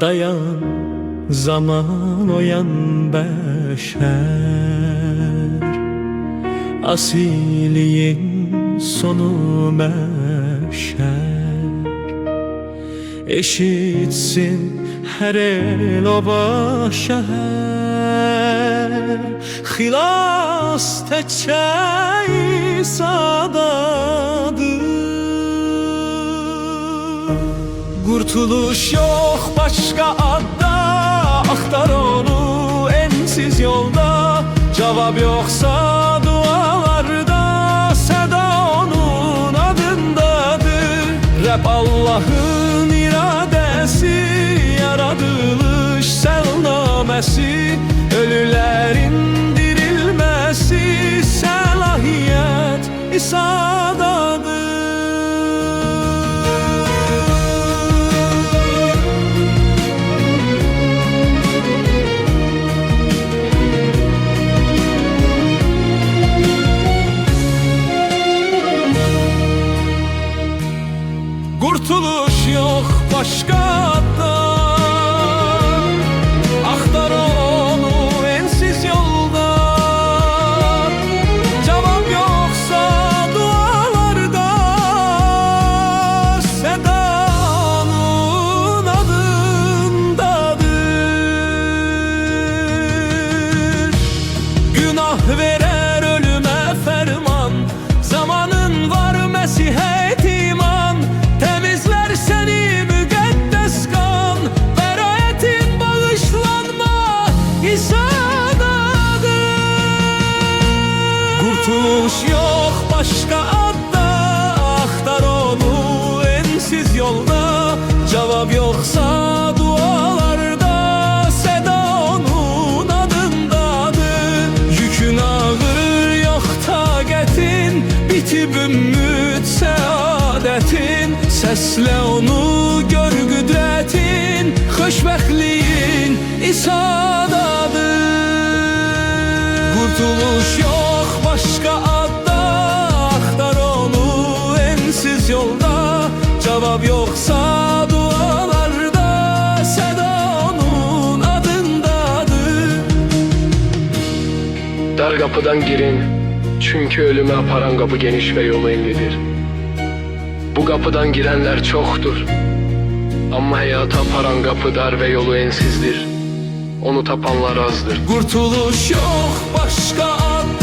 Dayan zaman oyan beşer, asiliğin sonu meşer. Eşitsin her el oba şehir, xilas təkcə İsa'dadır. Kurtuluş yok başka adda, aktar onu ensiz yolda. Cevap yoksa dualarda, seda onun adındadır. Rab Allah'ın iradesi, yaradılış selnaməsi, ölülerin dirilmesi, selahiyet İsa'dadır. Kurtuluş yok başka adda, aktar onu ensiz yolda. Cevap yoksa dualarda, seda onun adındadır. Günah verer ölüme ferman, zamanın var Mesih'e iman. Temizler seni müqəddəs qan, bəraətin bağışlanma İsa'dadır. Kurtuluş yok başka adda, aktar onu ensiz yolda. Cevap yoksa dualarda, seda onun adındadır. Yükün ağır yok taqətin, bitib ümmüd səadətin. Səslə onu gör qüdrətin, xoşbəxtliyin İsa'dadır. Kurtuluş yok başka adda, aktar onu ensiz yolda. Cevap yoksa dualarda, seda onun adındadır. Dar kapıdan girin, çünkü ölüme aparan kapı geniş ve yolu enlidir. Bu kapıdan girenler çoktur, ama hayata aparan kapı dar ve yolu ensizdir. Onu tapanlar azdır. Kurtuluş yok başka adda,